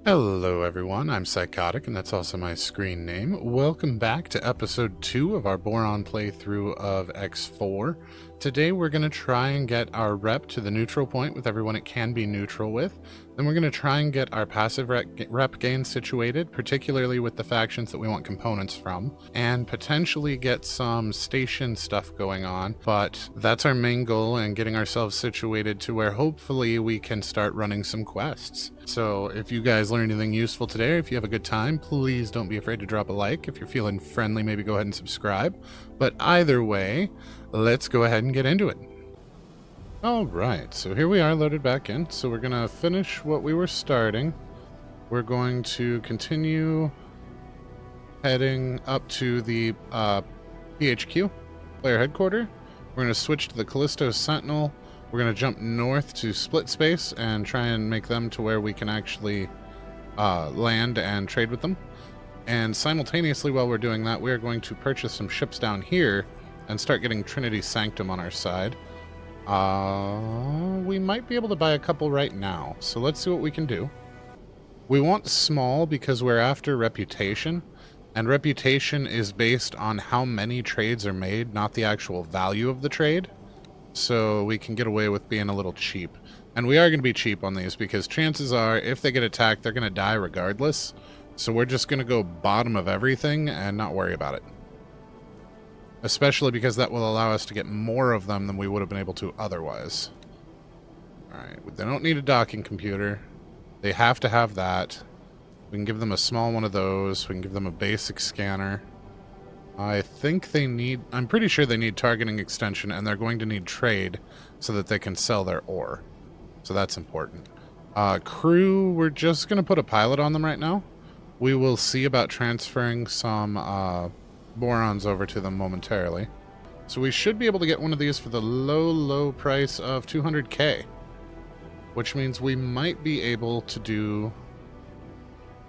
Hello everyone, I'm Psychotic, and that's also my screen name. Welcome back to episode 2 of our Boron playthrough of X4. Today we're going to try and get our rep to the neutral point with everyone it can be neutral with. Then we're going to try and get our passive rep gain situated, particularly with the factions that we want components from, and potentially get some station stuff going on. But that's our main goal, and getting ourselves situated to where hopefully we can start running some quests. So if you guys learned anything useful today, or if you have a good time, please don't be afraid to drop a like. If you're feeling friendly, maybe go ahead and subscribe. But either way, let's go ahead and get into it. Alright, so here we are loaded back in. So we're going to finish what we were starting. We're going to continue heading up to the PHQ, player headquarters. We're going to switch to the Callisto Sentinel. We're going to jump north to Split Space and try and make them to where we can actually land and trade with them. And simultaneously, while we're doing that, we are going to purchase some ships down here and start getting Trinity Sanctum on our side. We might be able to buy a couple right now, so let's see what we can do. We want small because we're after reputation, and reputation is based on how many trades are made, not the actual value of the trade. So we can get away with being a little cheap. And we are going to be cheap on these because chances are if they get attacked, they're going to die regardless. So we're just going to go bottom of everything and not worry about it. Especially because that will allow us to get more of them than we would have been able to otherwise. Alright, they don't need a docking computer. They have to have that. We can give them a small one of those. We can give them a basic scanner. I think they need... I'm pretty sure they need targeting extension, and they're going to need trade so that they can sell their ore. So that's important. Crew, we're just going to put a pilot on them right now. We will see about transferring some Borons over to them momentarily. So we should be able to get one of these for the low price of 200k. Which means we might be able to do...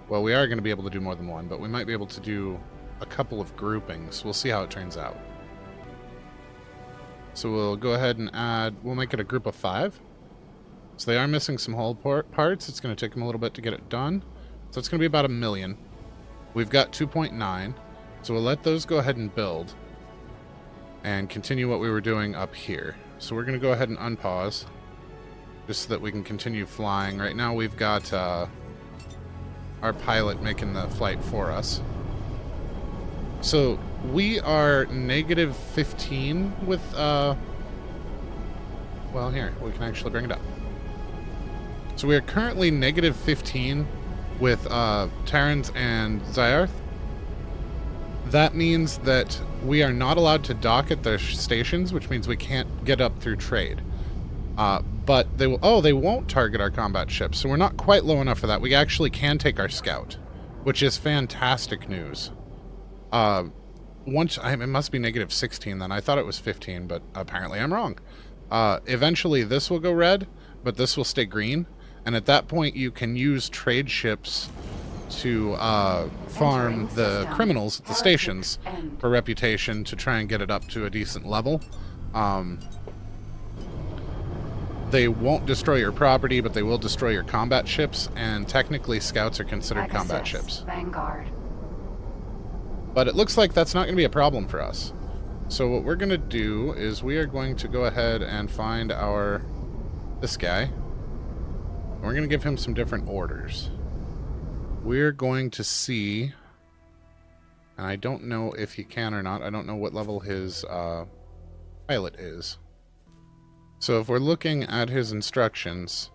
Well, we are going to be able to do more than one, but we might be able to do a couple of groupings. We'll see how it turns out. So we'll go ahead and add... We'll make it a group of 5. So they are missing some hull parts. It's going to take them a little bit to get it done. So it's going to be about 1 million. We've got 2.9. So we'll let those go ahead and build. And continue what we were doing up here. So we're going to go ahead and unpause. Just so that we can continue flying. Right now we've got our pilot making the flight for us. So we are negative 15 with, well, here, we can actually bring it up. So we are currently negative 15 with Terrans and Zyarth. That means that we are not allowed to dock at their stations, which means we can't get up through trade. But they will, they won't target our combat ships, so we're not quite low enough for that. We actually can take our scout, which is fantastic news. It must be negative 16 then. I thought it was 15, but apparently I'm wrong. Eventually this will go red, but this will stay green. And at that point you can use trade ships to farm the criminals at the stations for reputation to try and get it up to a decent level. They won't destroy your property, but they will destroy your combat ships, and technically scouts are considered combat ships. Vanguard. But it looks like that's not going to be a problem for us. So what we're going to do is we are going to go ahead and find this guy. And we're going to give him some different orders. We're going to see, and I don't know if he can or not. I don't know what level his pilot is. So if we're looking at his instructions,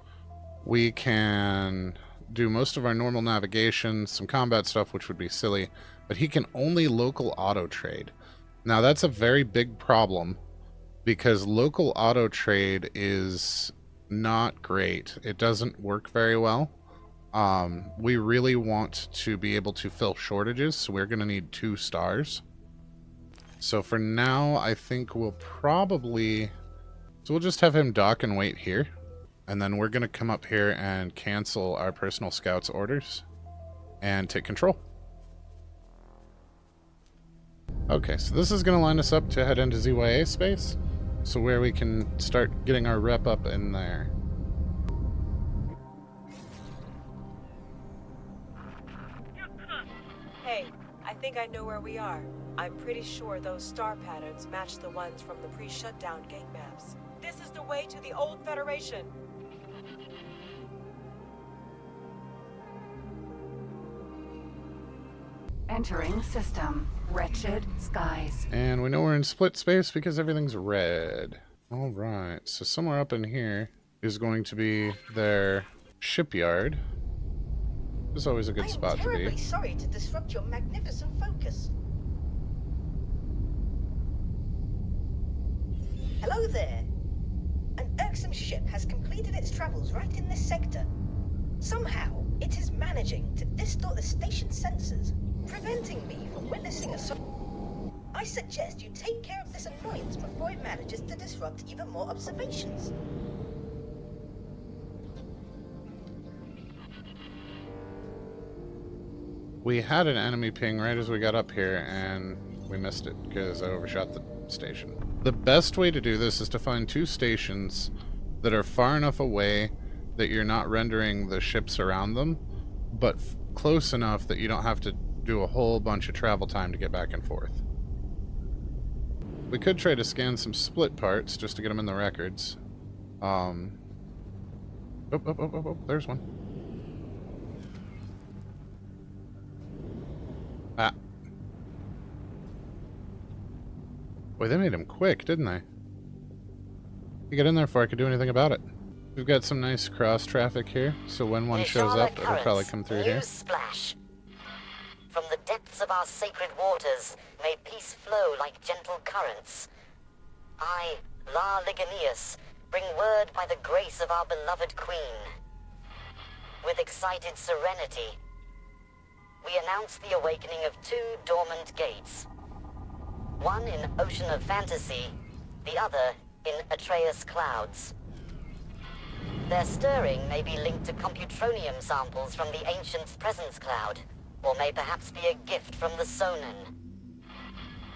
we can do most of our normal navigation, some combat stuff, which would be silly, but he can only local auto trade. Now that's a very big problem because local auto trade is not great. It doesn't work very well. We really want to be able to fill shortages, so we're going to need 2 stars. So for now, I think we'll probably... So we'll just have him dock and wait here. And then we're going to come up here and cancel our personal scouts orders and take control. Okay, so this is going to line us up to head into ZYA space. So where we can start getting our rep up in there. Hey, I think I know where we are. I'm pretty sure those star patterns match the ones from the pre-shutdown gate maps. This is the way to the old Federation. Entering system. Wretched skies. And we know we're in split space because everything's red. Alright, so somewhere up in here is going to be their shipyard. This is always a good spot to be. I am terribly sorry to disrupt your magnificent focus. Hello there. An irksome ship has completed its travels right in this sector. Somehow, it is managing to distort the station's sensors, preventing me from witnessing a... I suggest you take care of this annoyance before it manages to disrupt even more observations. We had an enemy ping right as we got up here, and we missed it because I overshot the station. The best way to do this is to find two stations that are far enough away that you're not rendering the ships around them, but close enough that you don't have to do a whole bunch of travel time to get back and forth. We could try to scan some split parts just to get them in the records. Oh, there's one. Ah. Boy, they made him quick, didn't they? You get in there before I could do anything about it. We've got some nice cross traffic here, so when one shows up, it'll probably come through here. Splash. From the depths of our sacred waters, may peace flow like gentle currents. I, La Liganius, bring word by the grace of our beloved queen. With excited serenity, we announce the awakening of two dormant gates. One in Ocean of Fantasy, the other in Atreus Clouds. Their stirring may be linked to computronium samples from the Ancient's Presence Cloud, or may perhaps be a gift from the Sonan.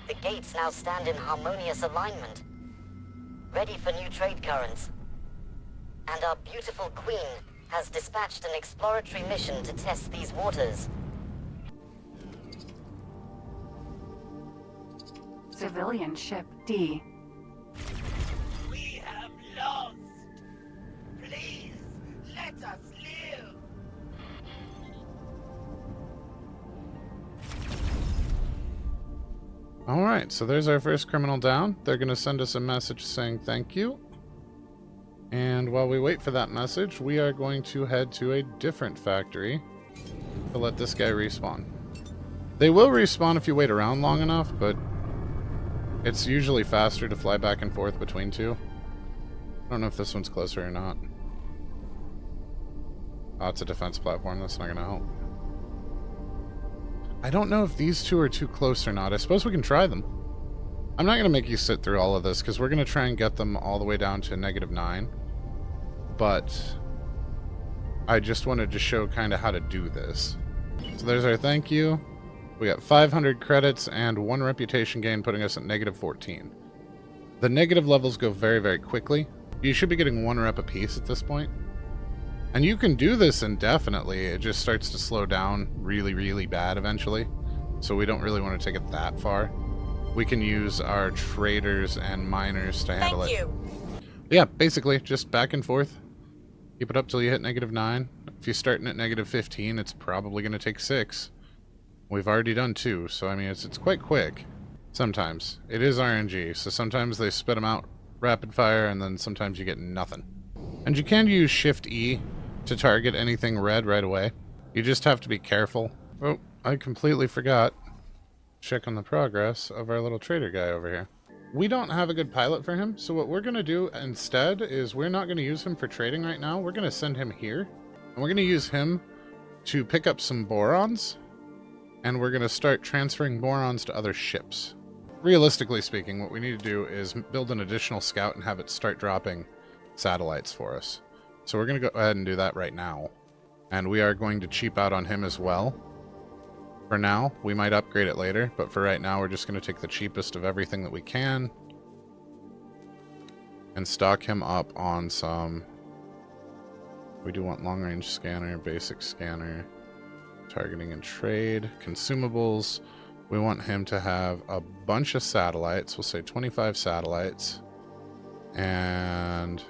The gates now stand in harmonious alignment, ready for new trade currents. And our beautiful queen has dispatched an exploratory mission to test these waters. Civilian ship D. We have lost. Please, let us live. Alright, so there's our first criminal down. They're going to send us a message saying thank you. And while we wait for that message, we are going to head to a different factory to let this guy respawn. They will respawn if you wait around long enough, but it's usually faster to fly back and forth between two. I don't know if this one's closer or not. Oh, it's a defense platform. That's not going to help. I don't know if these two are too close or not. I suppose we can try them. I'm not going to make you sit through all of this, because we're going to try and get them all the way down to -9. But I just wanted to show kind of how to do this. So there's our thank you. We got 500 credits and 1 reputation gain, putting us at -14. The negative levels go very, very quickly. You should be getting 1 rep apiece at this point. And you can do this indefinitely. It just starts to slow down really, really bad eventually. So we don't really want to take it that far. We can use our traders and miners to handle it. Thank you. Yeah, basically, just back and forth. Keep it up till you hit -9. If you're starting at -15, it's probably going to take 6. We've already done 2, so I mean, it's quite quick. Sometimes. It is RNG, so sometimes they spit them out rapid fire, and then sometimes you get nothing. And you can use Shift-E to target anything red right away. You just have to be careful. Oh, I completely forgot. Check on the progress of our little trader guy over here. We don't have a good pilot for him, so what we're going to do instead is we're not going to use him for trading right now. We're going to send him here, and we're going to use him to pick up some Borons, and we're going to start transferring Borons to other ships. Realistically speaking, what we need to do is build an additional scout and have it start dropping satellites for us. So we're going to go ahead and do that right now. And we are going to cheap out on him as well. For now, we might upgrade it later, but for right now, we're just going to take the cheapest of everything that we can and stock him up on some... We do want long-range scanner, basic scanner. Targeting and trade. Consumables. We want him to have a bunch of satellites. We'll say 25 satellites. And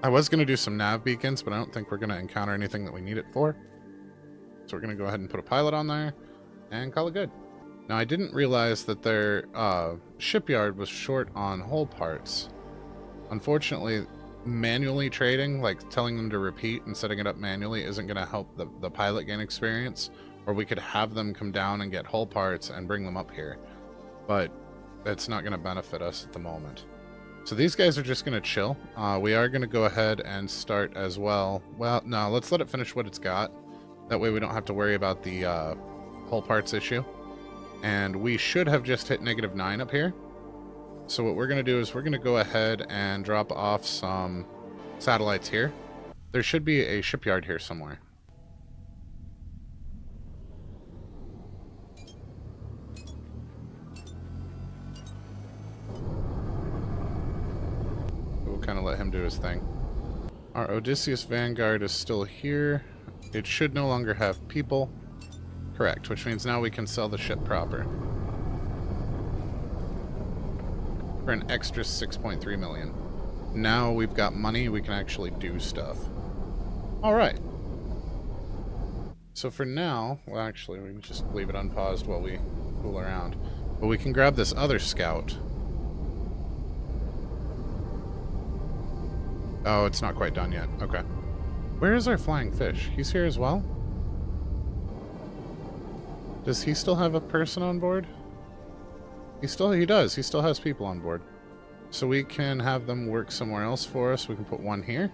I was going to do some nav beacons, but I don't think we're going to encounter anything that we need it for. So we're going to go ahead and put a pilot on there and call it good. Now, I didn't realize that their shipyard was short on hull parts. Unfortunately, manually trading, like telling them to repeat and setting it up manually, isn't going to help the pilot gain experience. Or we could have them come down and get hull parts and bring them up here. But it's not going to benefit us at the moment. So these guys are just going to chill. We are going to go ahead and start as well. Well, no, let's let it finish what it's got. That way we don't have to worry about the hull parts issue. And we should have just hit -9 up here. So what we're going to do is we're going to go ahead and drop off some satellites here. There should be a shipyard here somewhere. We'll kind of let him do his thing. Our Odysseus Vanguard is still here. It should no longer have people. Correct, which means now we can sell the ship proper. For an extra 6.3 million. Now we've got money, we can actually do stuff. Alright. So for now, well actually we can just leave it unpaused while we fool around. But we can grab this other scout. Oh, it's not quite done yet. Okay. Where is our flying fish? He's here as well? Does he still have a person on board? He does. He still has people on board. So we can have them work somewhere else for us. We can put one here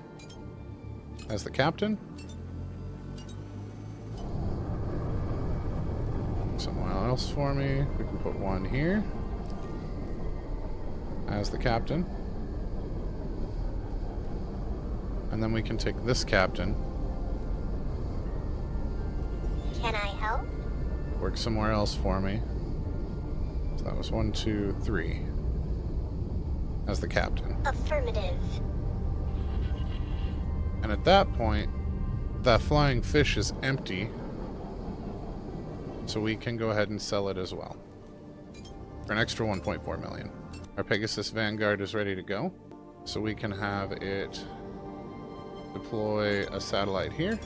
as the captain. Somewhere else for me. We can put one here as the captain. And then we can take this captain. Can I help? Work somewhere else for me. So that was 1, 2, 3. As the captain. Affirmative. And at that point, that flying fish is empty. So we can go ahead and sell it as well. For an extra 1.4 million. Our Pegasus Vanguard is ready to go. So we can have it deploy a satellite here.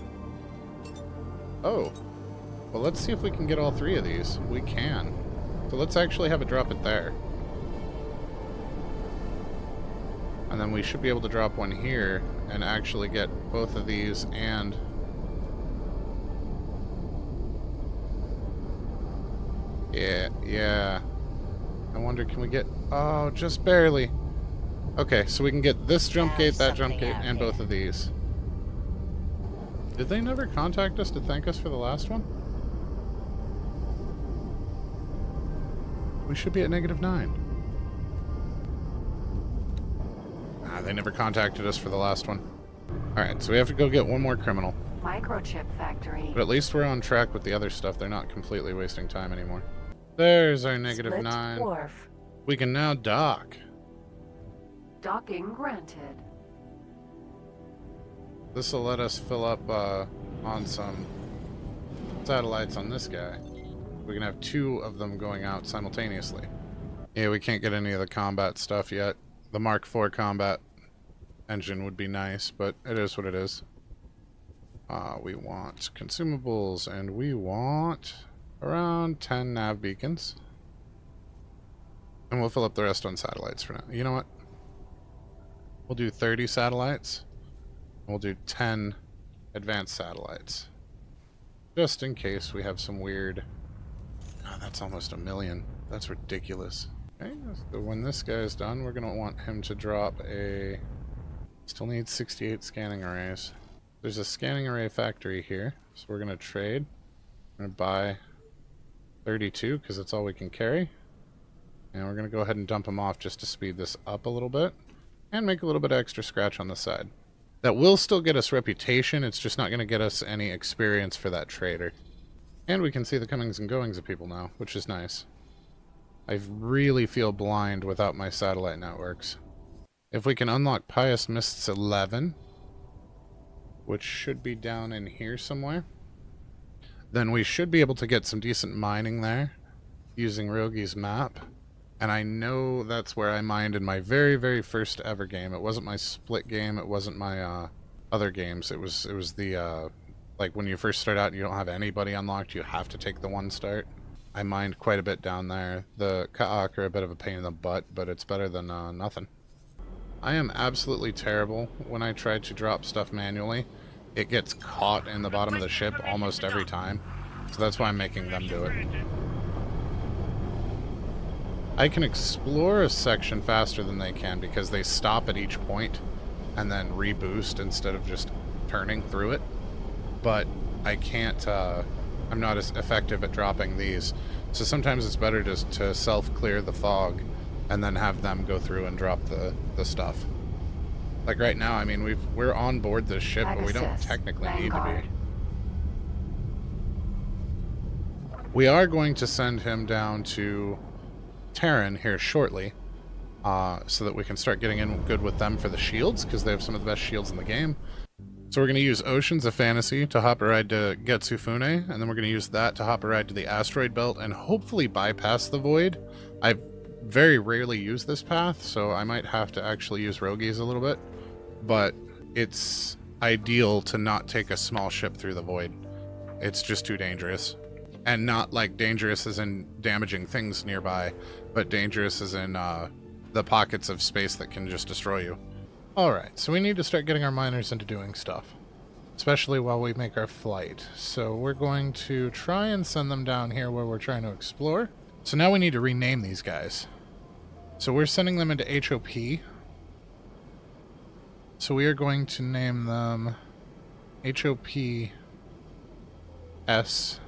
Oh. Well, let's see if we can get all 3 of these. We can. So let's actually have it drop it there. And then we should be able to drop one here and actually get both of these and... Yeah. I wonder, can we get... Oh, just barely. Okay, so we can get this jump gate, that jump gate, and both of these. Did they never contact us to thank us for the last one? We should be at -9. They never contacted us for the last one. Alright, so we have to go get one more criminal. Microchip factory. But at least we're on track with the other stuff. They're not completely wasting time anymore. There's our -9. Wharf. We can now dock. Docking granted. This will let us fill up on some satellites on this guy. We can have 2 of them going out simultaneously. Yeah, we can't get any of the combat stuff yet. The Mark IV combat engine would be nice, but it is what it is. We want consumables, and we want around 10 nav beacons. And we'll fill up the rest on satellites for now. You know what? We'll do 30 satellites. We'll do 10 advanced satellites. Just in case we have some weird... Oh, that's almost 1 million. That's ridiculous. Okay, so when this guy is done, we're going to want him to drop a... Still needs 68 scanning arrays. There's a scanning array factory here, so we're going to trade. We're going to buy 32 because that's all we can carry. And we're going to go ahead and dump them off just to speed this up a little bit. And make a little bit of extra scratch on the side. That will still get us reputation, it's just not going to get us any experience for that trader. And we can see the comings and goings of people now, which is nice. I really feel blind without my satellite networks. If we can unlock Pious Mists 11, which should be down in here somewhere. then we should be able to get some decent mining there using Rogi's map. And I know that's where I mined in my very, very first ever game. It wasn't my split game. It wasn't my other games. It was the like when you first start out and you don't have anybody unlocked, you have to take the one start. I mined quite a bit down there. The Ka'ak are a bit of a pain in the butt, but it's better than nothing. I am absolutely terrible when I try to drop stuff manually. It gets caught in the bottom of the ship almost every time. So that's why I'm making them do it. I can explore a section faster than they can because they stop at each point and then reboost instead of just turning through it. But I can't, I'm not as effective at dropping these. So sometimes it's better just to self-clear the fog and then have them go through and drop the stuff. Like right now, I mean, we're on board this ship, but we don't technically need to be. We are going to send him down to Terran here shortly, so that we can start getting in good with them for the shields, because they have some of the best shields in the game. So we're going to use Oceans of Fantasy to hop a ride to Getsufune, and then we're going to use that to hop a ride to the Asteroid Belt and hopefully bypass the Void. I've very rarely used this path, so I might have to actually use Rogi's a little bit, but it's ideal to not take a small ship through the Void. It's just too dangerous. And not like dangerous as in damaging things nearby, but dangerous as in the pockets of space that can just destroy you. Alright, so we need to start getting our miners into doing stuff, especially while we make our flight. So we're going to try and send them down here where we're trying to explore. So now we need to rename these guys. So we're sending them into HOP. So we are going to name them HOP S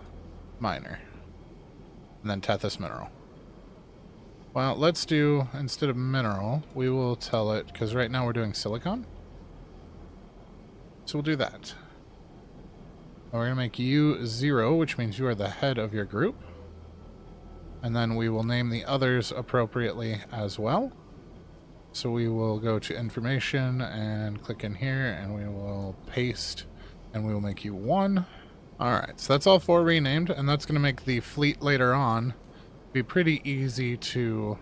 Miner, and then Tethys Mineral. Well, let's do, instead of mineral, we will tell it, because right now we're doing silicon. So we'll do that. And we're going to make you 0, which means you are the head of your group. And then we will name the others appropriately as well. So we will go to information and click in here, and we will paste, and we will make you 1. Alright, so that's all 4 renamed, and that's going to make the fleet later on be pretty easy to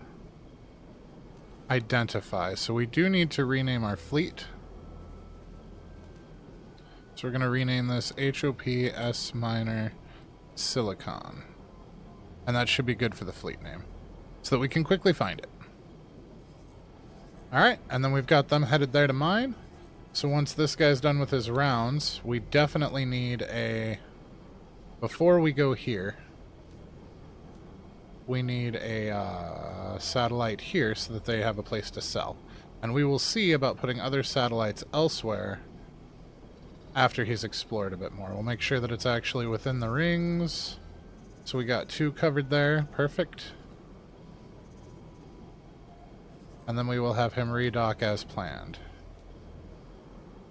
identify. So we do need to rename our fleet. So we're going to rename this HOP S Miner Silicon. And that should be good for the fleet name, so that we can quickly find it. Alright, and then we've got them headed there to mine. So once this guy's done with his rounds, we definitely need a... Before we go here, we need a satellite here so that they have a place to sell. And we will see about putting other satellites elsewhere after he's explored a bit more. We'll make sure that it's actually within the rings. So we got 2 covered there. Perfect. And then we will have him redock as planned.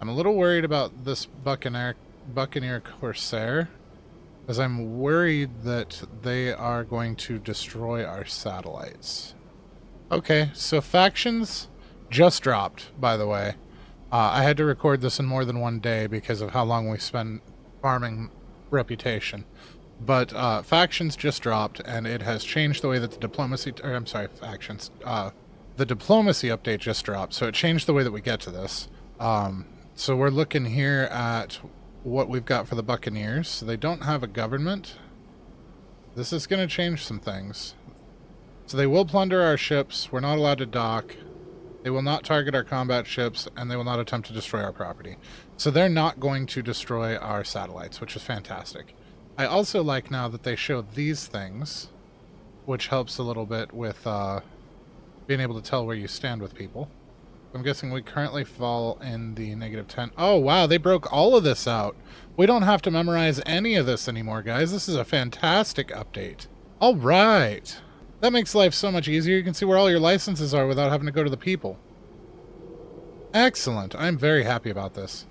I'm a little worried about this Buccaneer Corsair, as I'm worried that they are going to destroy our satellites. Okay, so factions just dropped, by the way. I had to record this in more than one day because of how long we spent farming reputation. But factions just dropped, and it has changed the way that the diplomacy... I'm sorry, factions. The diplomacy update just dropped, so it changed the way that we get to this. So we're looking here at what we've got for the Buccaneers. So they don't have a government. This is going to change some things. So they will plunder our ships. We're not allowed to dock. They will not target our combat ships, and they will not attempt to destroy our property. So they're not going to destroy our satellites, which is fantastic. I also like now that they show these things, which helps a little bit with being able to tell where you stand with people. I'm guessing we currently fall in the -10. Oh, wow, they broke all of this out. We don't have to memorize any of this anymore, guys. This is a fantastic update. All right. That makes life so much easier. You can see where all your licenses are without having to go to the people. Excellent. I'm very happy about this.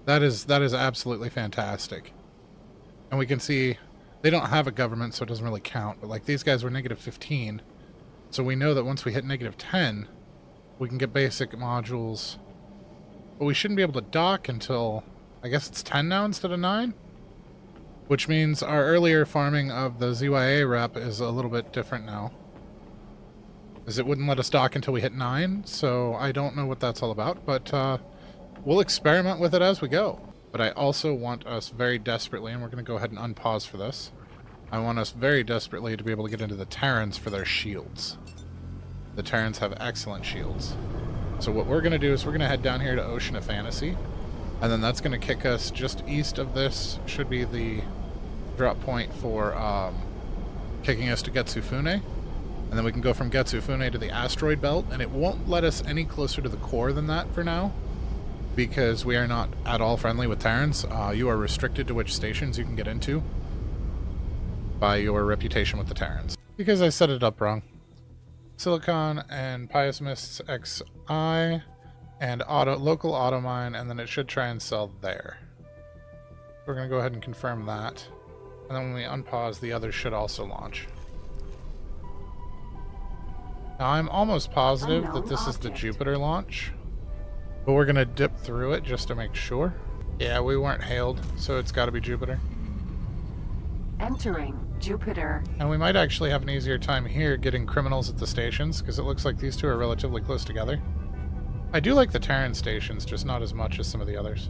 That is absolutely fantastic. And we can see they don't have a government, so it doesn't really count. But like these guys were -15. So we know that once we hit -10, we can get basic modules. But we shouldn't be able to dock until, I guess it's 10 now instead of 9? which means our earlier farming of the ZYA rep is a little bit different now. As it wouldn't let us dock until we hit 9, so I don't know what that's all about, but we'll experiment with it as we go. But I also want us very desperately, and we're going to go ahead and unpause for this, I want us very desperately to be able to get into the Terrans for their shields. The Terrans have excellent shields. So what we're going to do is we're going to head down here to Ocean of Fantasy, and then that's going to kick us just east of this, should be the drop point for kicking us to Getsufune. And then we can go from Getsufune to the asteroid belt, and it won't let us any closer to the core than that for now, because we are not at all friendly with Terrans. You are restricted to which stations you can get into by your reputation with the Terrans. Because I set it up wrong. Silicon and Pious Mists XI and local auto mine, and then it should try and sell there. We're going to go ahead and confirm that. And then when we unpause, the others should also launch. Now, I'm almost positive that this is the Jupiter launch, but we're going to dip through it just to make sure. Yeah, we weren't hailed, so it's got to be Jupiter. Entering Jupiter. And we might actually have an easier time here getting criminals at the stations, because it looks like these two are relatively close together. I do like the Terran stations, just not as much as some of the others.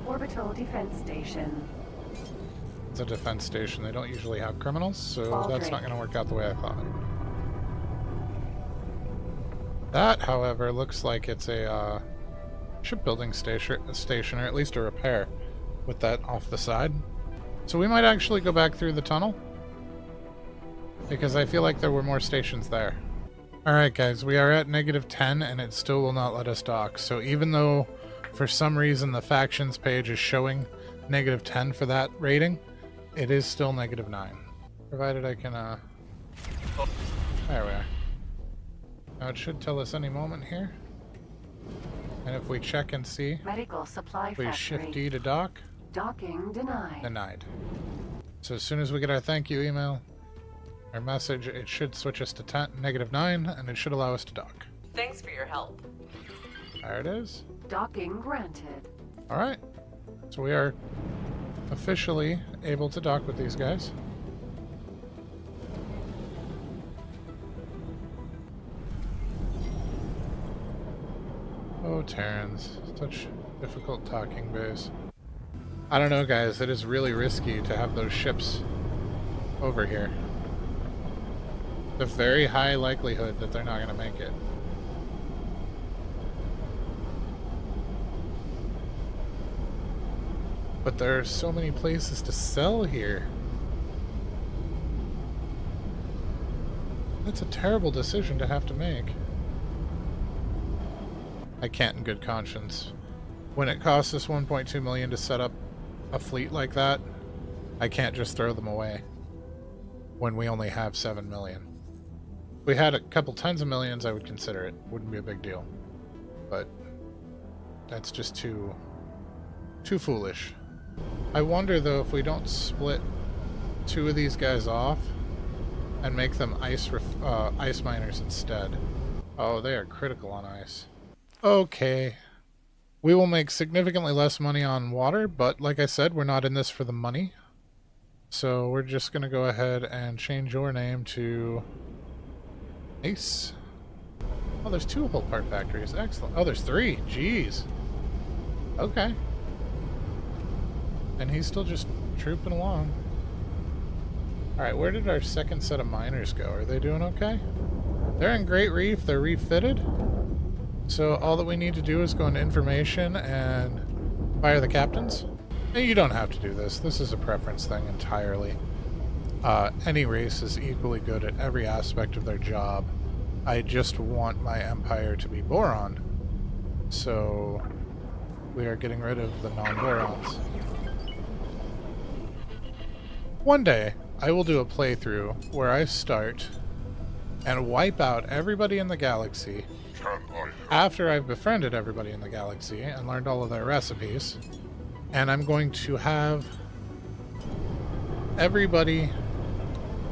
Orbital Defense Station. It's a defense station. They don't usually have criminals, so that's not going to work out the way I thought. That, however, looks like it's a shipbuilding station, or at least a repair, with that off the side. So we might actually go back through the tunnel, because I feel like there were more stations there. Alright guys, we are at -10, and it still will not let us dock. So even though, for some reason, the factions page is showing -10 for that rating, it is still -9. Provided I can, there we are. Now it should tell us any moment here. And if we check and see, Medical Supply if we Factory. shift D to dock, Docking denied. denied. So as soon as we get our thank you email, our message, it should switch us to -9, and it should allow us to dock. Thanks for your help. There it is. Docking granted. Alright. So we are officially able to dock with these guys. Oh, Terrans. Such difficult docking bays. I don't know, guys. It is really risky to have those ships over here. The very high likelihood that they're not going to make it. But there are so many places to sell here. That's a terrible decision to have to make. I can't in good conscience. When it costs us 1.2 million to set up a fleet like that, I can't just throw them away when we only have 7 million. If we had a couple tens of millions, I would consider it. Wouldn't be a big deal. But that's just too foolish. I wonder though if we don't split 2 of these guys off and make them ice miners instead. Oh, they are critical on ice. Okay. We will make significantly less money on water, but like I said, we're not in this for the money. So we're just going to go ahead and change your name to Ace. Oh, there's 2 whole part factories. Excellent. Oh, there's 3. Jeez. Okay. And he's still just trooping along. Alright, where did our second set of miners go? Are they doing okay? They're in Great Reef. They're refitted. So all that we need to do is go into information and fire the captains. And you don't have to do this. This is a preference thing entirely. Any race is equally good at every aspect of their job. I just want my empire to be Boron. So we are getting rid of the non-Borons. One day, I will do a playthrough where I start and wipe out everybody in the galaxy after I've befriended everybody in the galaxy and learned all of their recipes. And I'm going to have everybody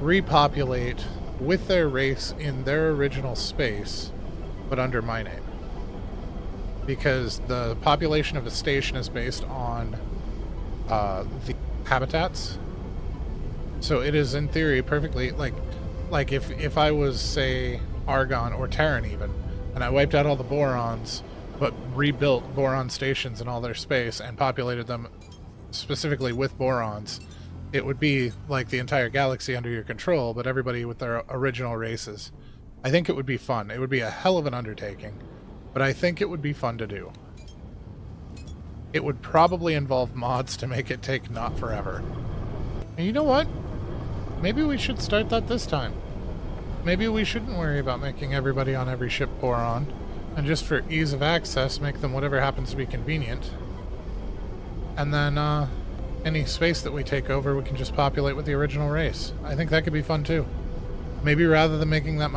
repopulate with their race in their original space, but under my name. Because the population of a station is based on the habitats So it is in theory perfectly like if I was, say, Argon or Terran even, and I wiped out all the Borons, but rebuilt Boron stations in all their space and populated them specifically with Borons, it would be like the entire galaxy under your control, but everybody with their original races. I think it would be fun. It would be a hell of an undertaking, but I think it would be fun to do. It would probably involve mods to make it take not forever. And you know what? Maybe we should start that this time. Maybe we shouldn't worry about making everybody on every ship Boron, and just for ease of access, make them whatever happens to be convenient. And then, any space that we take over, we can just populate with the original race. I think that could be fun too. Maybe rather than making that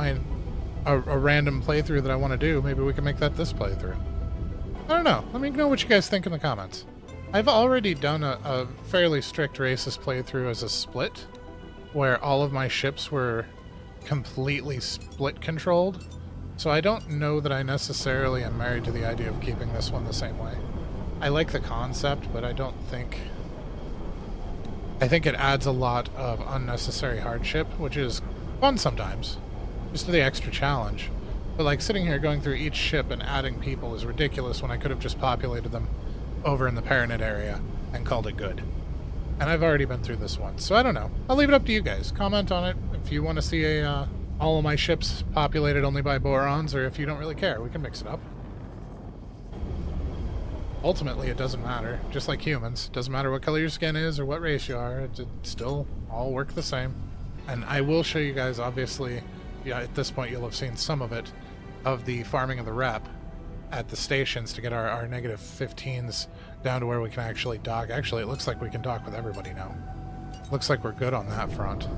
a random playthrough that I want to do, maybe we can make that this playthrough. I don't know. Let me know what you guys think in the comments. I've already done a fairly strict racist playthrough as a split, where all of my ships were completely split controlled. So I don't know that I necessarily am married to the idea of keeping this one the same way. I like the concept, but I think it adds a lot of unnecessary hardship, which is fun sometimes, just the extra challenge. But like sitting here going through each ship and adding people is ridiculous when I could have just populated them over in the Paranid area and called it good. And I've already been through this once, so I don't know. I'll leave it up to you guys. Comment on it if you want to see all of my ships populated only by Borons, or if you don't really care. We can mix it up. Ultimately, it doesn't matter. Just like humans. Doesn't matter what color your skin is or what race you are. It still all work the same. And I will show you guys, obviously, yeah, at this point you'll have seen some of it, of the farming of the rep at the stations to get our negative 15s down to where we can actually dock. Actually, it looks like we can dock with everybody now. Looks like we're good on that front.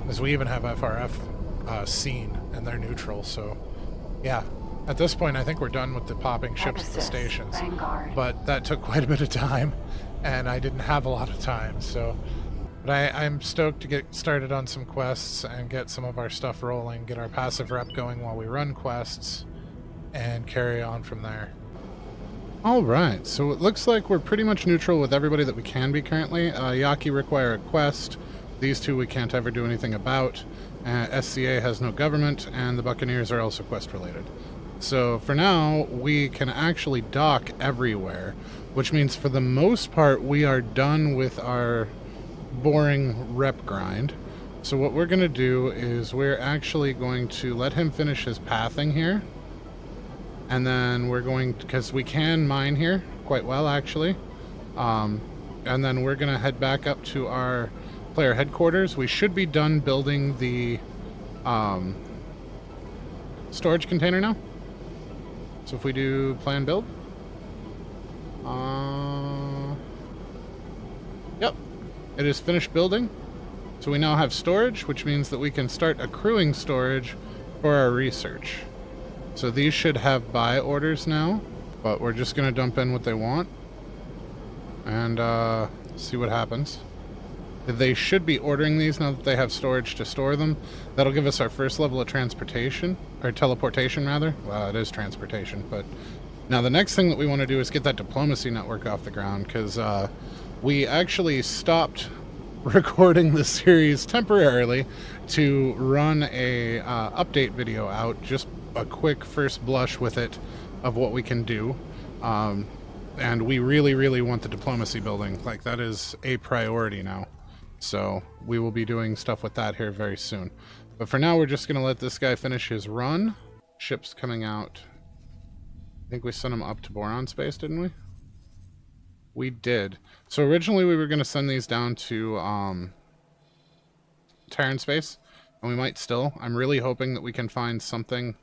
As we even have FRF seen, and they're neutral, so yeah. At this point, I think we're done with the popping ships at the stations. Vanguard. But that took quite a bit of time, and I didn't have a lot of time, so... But I'm stoked to get started on some quests and get some of our stuff rolling, get our passive rep going while we run quests, and carry on from there. Alright, so it looks like we're pretty much neutral with everybody that we can be currently. Yaki require a quest. These two we can't ever do anything about. SCA has no government, and the Buccaneers are also quest related. So for now, we can actually dock everywhere, which means for the most part we are done with our boring rep grind. So what we're going to do is we're actually going to let him finish his pathing here. And then we're going to, because we can mine here quite well actually. And then we're going to head back up to our player headquarters. We should be done building the storage container now. So if we do plan build. Yep. It is finished building. So we now have storage, which means that we can start accruing storage for our research. So these should have buy orders now, but we're just going to dump in what they want and see what happens. They should be ordering these now that they have storage to store them. That'll give us our first level of transportation, or teleportation rather. Well, it is transportation, but now the next thing that we want to do is get that diplomacy network off the ground, because we actually stopped recording the series temporarily to run a update video out, just a quick first blush with it of what we can do. And we really want the diplomacy building. Like, that is a priority now. So we will be doing stuff with that here very soon. But for now, we're just going to let this guy finish his run. Ships coming out. I think we sent him up to Boron space, didn't we? We did. So originally we were going to send these down to Terran space. And we might still. I'm really hoping that we can find something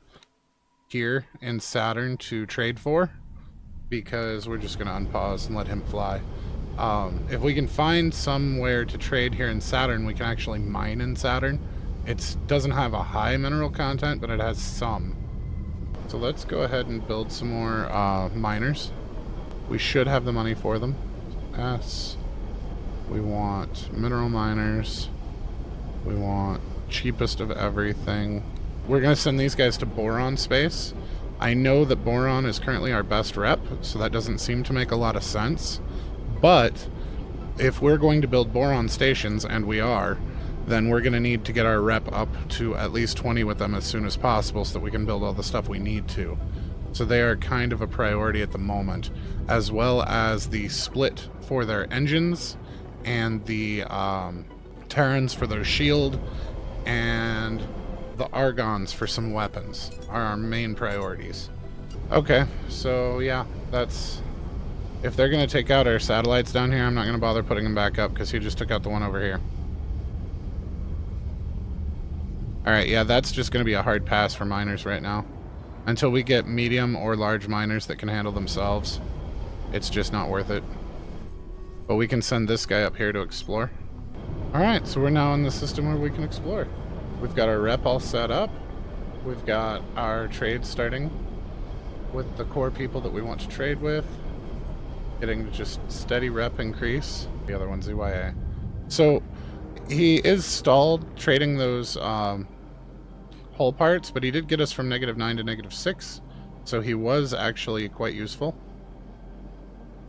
here in Saturn to trade for. Because we're just going to unpause and let him fly. If we can find somewhere to trade here in Saturn, we can actually mine in Saturn. It doesn't have a high mineral content, but it has some. So let's go ahead and build some more miners. We should have the money for them. S. We want mineral miners. We want cheapest of everything. We're going to send these guys to Boron space. I know that Boron is currently our best rep, so that doesn't seem to make a lot of sense. But if we're going to build boron stations, and we are, then we're going to need to get our rep up to at least 20 with them as soon as possible so that we can build all the stuff we need to. So they are kind of a priority at the moment, as well as the split for their engines and the Terrans for their shield and the Argons for some weapons are our main priorities. Okay, so yeah, that's... If they're going to take out our satellites down here, I'm not going to bother putting them back up because he just took out the one over here. Alright, yeah, that's just going to be a hard pass for miners right now. Until we get medium or large miners that can handle themselves, it's just not worth it. But we can send this guy up here to explore. Alright, so we're now in the system where we can explore. We've got our rep all set up. We've got our trade starting with the core people that we want to trade with. Getting just steady rep increase. The other one's EYA. So he is stalled trading those hull parts, but he did get us from -9 to -6. So he was actually quite useful.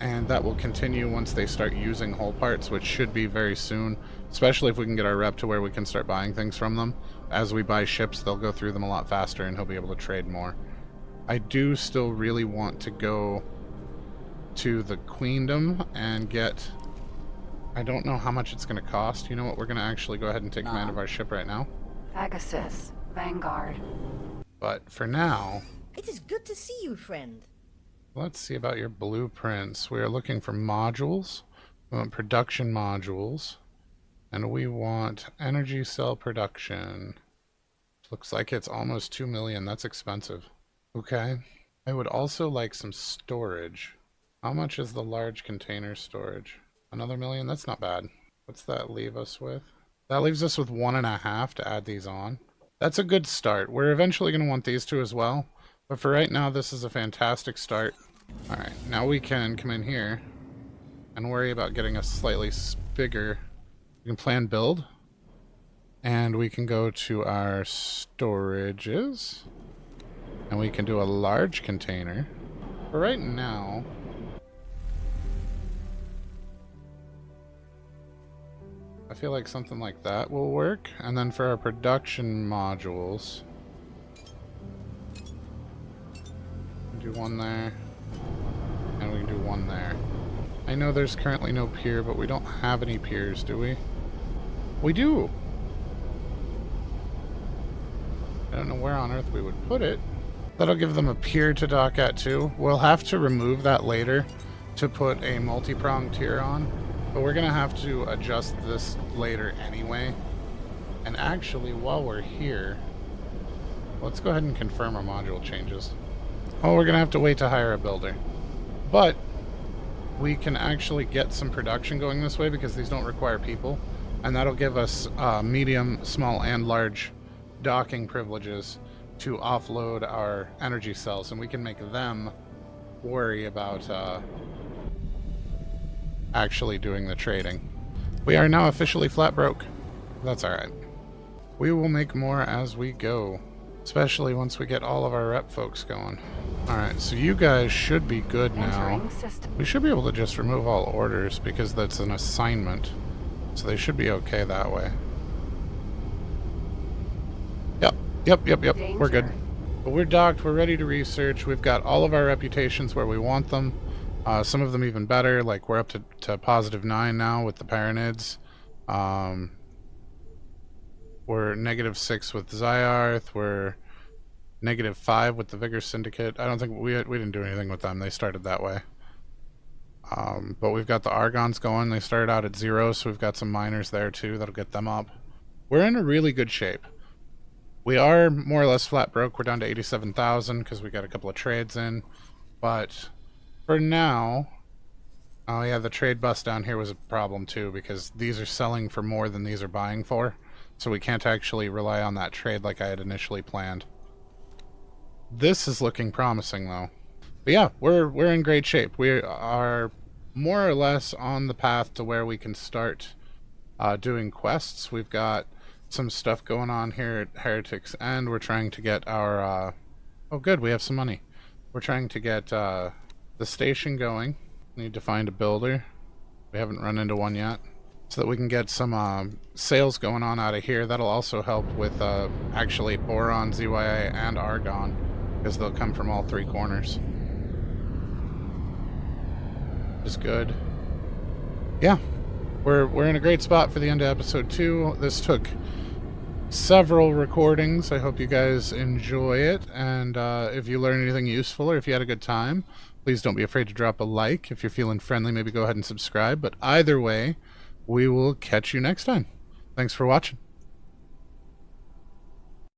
And that will continue once they start using hull parts, which should be very soon. Especially if we can get our rep to where we can start buying things from them. As we buy ships, they'll go through them a lot faster and he'll be able to trade more. I do still really want to go to the Queendom and get... I don't know how much it's going to cost. You know what? We're going to actually go ahead and take command of our ship right now. Pegasus, Vanguard. But for now... It is good to see you, friend. Let's see about your blueprints. We are looking for modules. We want production modules. And we want energy cell production. Looks like it's almost 2 million. That's expensive. Okay. I would also like some storage. How much is the large container storage? Another 1 million? That's not bad. What's that leave us with? That leaves us with 1.5 to add these on. That's a good start. We're eventually going to want these two as well. But for right now, this is a fantastic start. Alright, now we can come in here and worry about getting a slightly bigger... We can plan build. And we can go to our storages. And we can do a large container. For right now... I feel like something like that will work. And then for our production modules... do one there. And we can do one there. I know there's currently no pier, but we don't have any piers, do we? We do! I don't know where on earth we would put it. That'll give them a pier to dock at too. We'll have to remove that later to put a multi-pronged tier on. But we're gonna have to adjust this later anyway. And actually, while we're here, let's go ahead and confirm our module changes. Oh, we're gonna have to wait to hire a builder. But we can actually get some production going this way because these don't require people. And that'll give us medium, small, and large docking privileges to offload our energy cells. And we can make them worry about actually doing the trading. We are now officially flat broke. That's alright. We will make more as we go. Especially once we get all of our rep folks going. Alright, so you guys should be good now. We should be able to just remove all orders because that's an assignment. So they should be okay that way. Yep. Danger. We're good. But we're docked, we're ready to research. We've got all of our reputations where we want them. Some of them even better, like we're up to +9 now with the Paranids. We're -6 with Zyarth. We're -5 with the Vigor Syndicate. I don't think we didn't do anything with them. They started that way. But we've got the Argons going. They started out at 0, so we've got some miners there too. That'll get them up. We're in a really good shape. We are more or less flat broke. We're down to 87,000 because we got a couple of trades in. But for now... Oh yeah, the trade bus down here was a problem too because these are selling for more than these are buying for. So we can't actually rely on that trade like I had initially planned. This is looking promising though. But yeah, we're in great shape. We are more or less on the path to where we can start doing quests. We've got some stuff going on here at Heretics End. We're trying to get our... oh good, we have some money. We're trying to get the station going. Need to find a builder. We haven't run into one yet. So that we can get some sales going on out of here. That'll also help with actually Boron, ZYA, and Argon, because they'll come from all three corners. Which is good. Yeah, we're in a great spot for the end of episode 2. This took several recordings. I hope you guys enjoy it, and if you learned anything useful or if you had a good time, please don't be afraid to drop a like. If you're feeling friendly, maybe go ahead and subscribe. But either way, we will catch you next time. Thanks for watching.